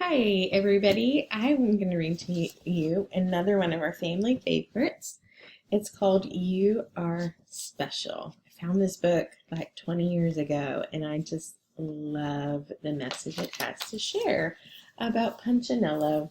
Hi, everybody. I'm going to read to you another one of our family favorites. It's called You Are Special. I found this book like 20 years ago, and I just love the message it has to share about Punchinello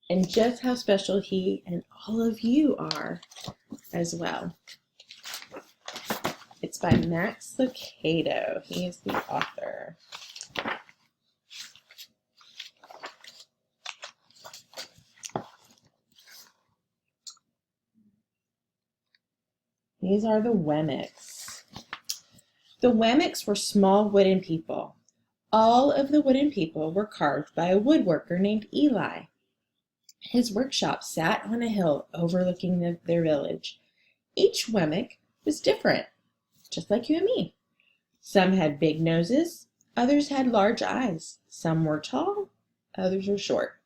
and just how special he and all of you are as well. It's by Max Lucado. He is the author. These are the Wemmicks. The Wemmicks were small wooden people. All of the wooden people were carved by a woodworker named Eli. His workshop sat on a hill overlooking their village. Each Wemmick was different, just like you and me. Some had big noses, others had large eyes. Some were tall, others were short.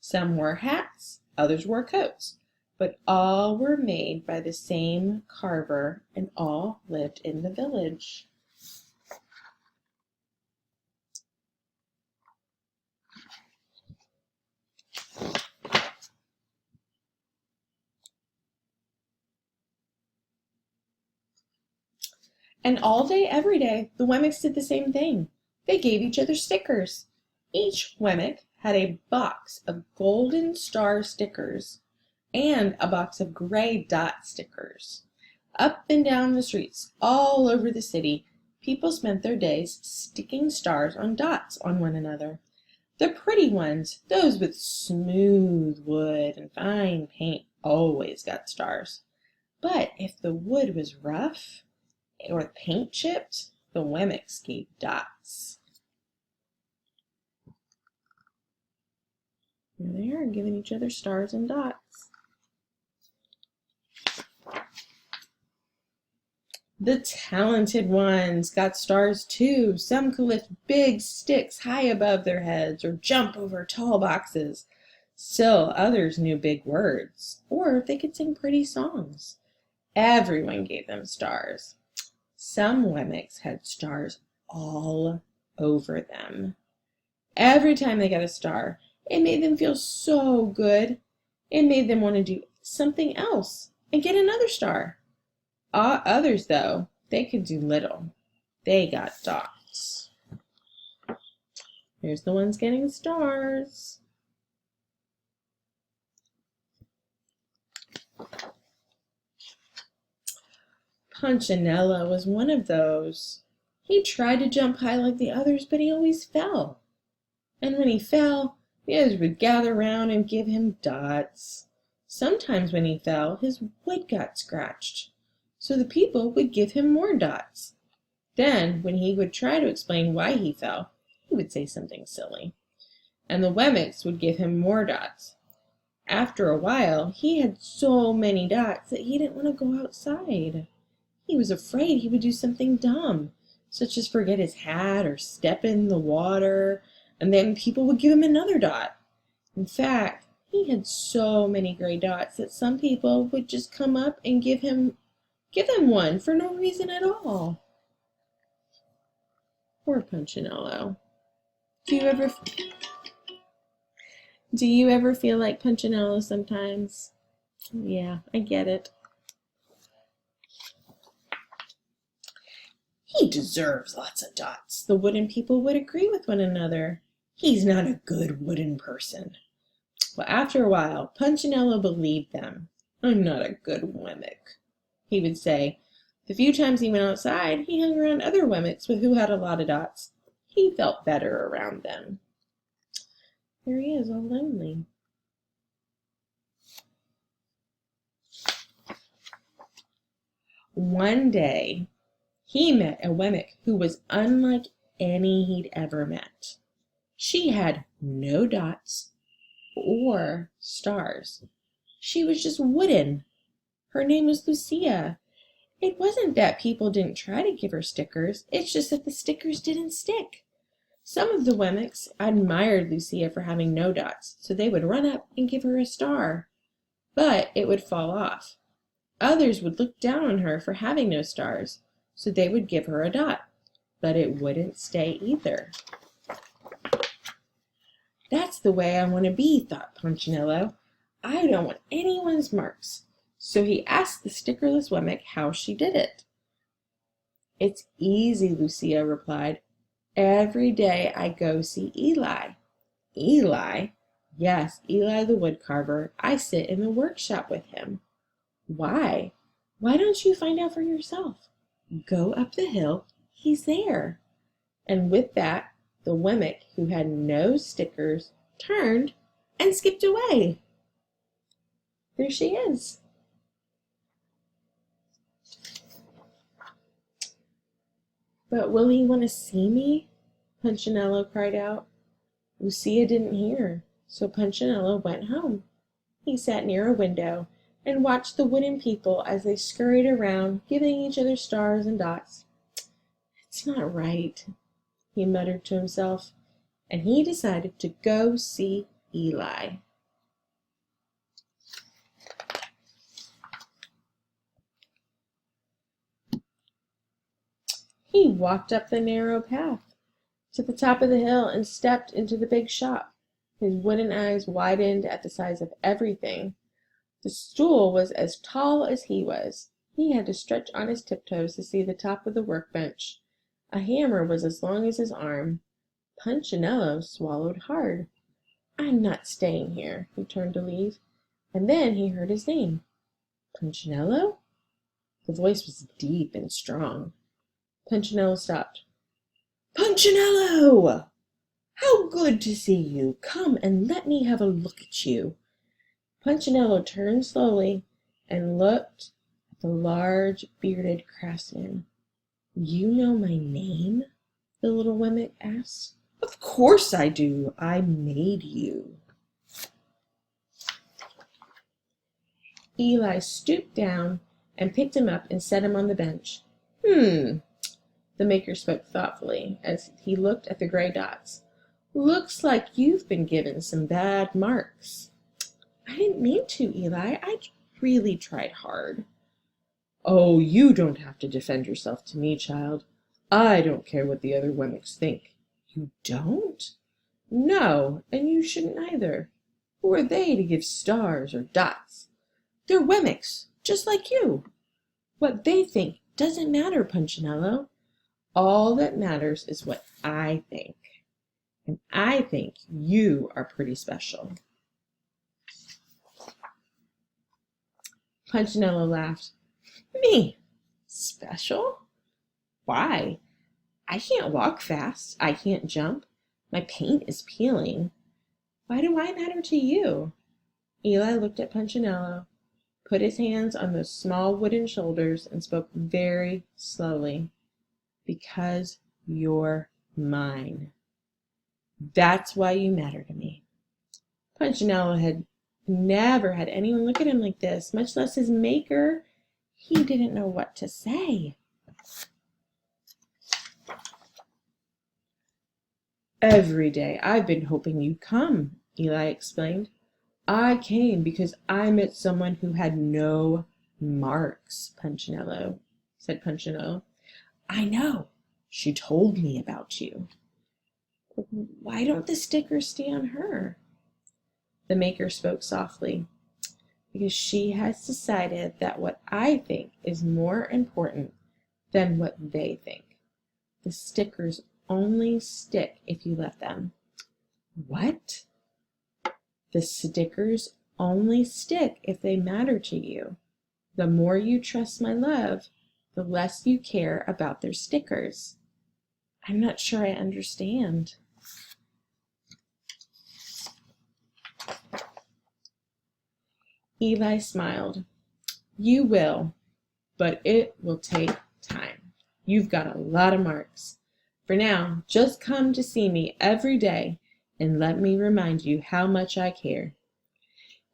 Some wore hats, others wore coats. But all were made by the same carver, and all lived in the village. And all day, every day, the Wemmicks did the same thing. They gave each other stickers. Each Wemmick had a box of golden star stickers and a box of gray dot stickers. Up and down the streets, all over the city, people spent their days sticking stars on dots on one another. The pretty ones, those with smooth wood and fine paint, always got stars. But if the wood was rough or the paint chipped, the Wemmicks gave dots. There they are, giving each other stars and dots. The talented ones got stars too. Some could lift big sticks high above their heads or jump over tall boxes. Still others knew big words, or they could sing pretty songs. Everyone gave them stars. Some Wemmicks had stars all over them. Every time they got a star, it made them feel so good. It made them want to do something else and get another star. Others, though, they could do little. They got dots. Here's the ones getting stars. Punchinello was one of those. He tried to jump high like the others, but he always fell. And when he fell, the others would gather round and give him dots. Sometimes when he fell, his wood got scratched, so the people would give him more dots. Then, when he would try to explain why he fell, he would say something silly, and the Wemmicks would give him more dots. After a while, he had so many dots that he didn't want to go outside. He was afraid he would do something dumb, such as forget his hat or step in the water, and then people would give him another dot. In fact, he had so many gray dots that some people would just come up and give him one for no reason at all. Poor Punchinello. Do you ever feel like Punchinello sometimes? Yeah, I get it. He deserves lots of dots. The wooden people would agree with one another. He's not a good wooden person. Well, after a while, Punchinello believed them. I'm not a good Wemmick, he would say. The few times he went outside, he hung around other Wemmicks who had a lot of dots. He felt better around them. There he is, all lonely. One day, he met a Wemmick who was unlike any he'd ever met. She had no dots or stars. She was just wooden. Her name was Lucia. It wasn't that people didn't try to give her stickers, it's just that the stickers didn't stick. Some of the Wemmicks admired Lucia for having no dots, so they would run up and give her a star, but it would fall off. Others would look down on her for having no stars, so they would give her a dot, but it wouldn't stay either. the way I want to be, thought Punchinello. I don't want anyone's marks. So he asked the stickerless Wemmick how she did it. It's easy, Lucia replied. Every day I go see Eli. Eli? Yes, Eli the woodcarver. I sit in the workshop with him. Why? Why don't you find out for yourself? Go up the hill. He's there. And with that, the Wemmick, who had no stickers, turned and skipped away. There she is. But will he want to see me? Punchinello cried out. Lucia didn't hear, so Punchinello went home. He sat near a window and watched the wooden people as they scurried around, giving each other stars and dots. It's not right, he muttered to himself, and he decided to go see Eli. He walked up the narrow path to the top of the hill and stepped into the big shop. His wooden eyes widened at the size of everything. The stool was as tall as he was. He had to stretch on his tiptoes to see the top of the workbench. A hammer was as long as his arm. Punchinello swallowed hard. I'm not staying here, he turned to leave, and then he heard his name. Punchinello? The voice was deep and strong. Punchinello stopped. Punchinello! How good to see you! Come and let me have a look at you. Punchinello turned slowly and looked at the large, bearded craftsman. You know my name? The little Wemmick asked. Of course I do. I made you. Eli stooped down and picked him up and set him on the bench. The maker spoke thoughtfully as he looked at the gray dots. Looks like you've been given some bad marks. I didn't mean to, Eli. I really tried hard. Oh, you don't have to defend yourself to me, child. I don't care what the other Wemmicks think. You don't? No, and you shouldn't either. Who are they to give stars or dots? They're Wemmicks, just like you. What they think doesn't matter, Punchinello. All that matters is what I think. And I think you are pretty special. Punchinello laughed. Me? Special? Why? I can't walk fast. I can't jump. My paint is peeling. Why do I matter to you? Eli looked at Punchinello, put his hands on those small wooden shoulders, and spoke very slowly. Because you're mine. That's why you matter to me. Punchinello had never had anyone look at him like this, much less his maker. He didn't know what to say. Every day I've been hoping you'd come, Eli explained. I came because I met someone who had no marks, said Punchinello. I know. She told me about you. Why don't the stickers stay on her? The maker spoke softly. Because she has decided that what I think is more important than what they think. The stickers only stick if you let them. What? The stickers only stick if they matter to you. The more you trust my love, the less you care about their stickers. I'm not sure I understand. Eli smiled. You will, but it will take time. You've got a lot of marks. For now, just come to see me every day and let me remind you how much I care.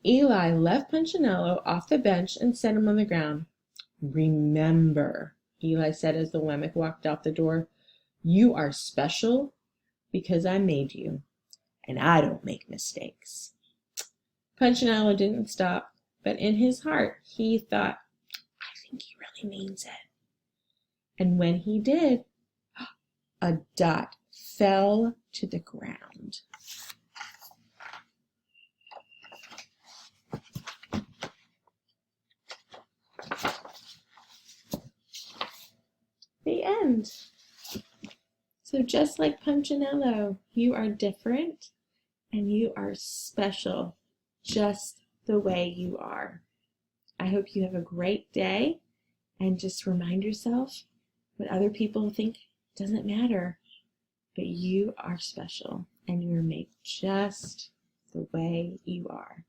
Eli left Punchinello off the bench and set him on the ground. Remember, Eli said as the Wemmick walked out the door, you are special because I made you, and I don't make mistakes. Punchinello didn't stop, but in his heart he thought, I think he really means it. And when he did, a dot fell to the ground. end. So just like Punchinello, you are different and you are special just the way you are. I hope you have a great day, and just remind yourself what other people think doesn't matter, but you are special and you are made just the way you are.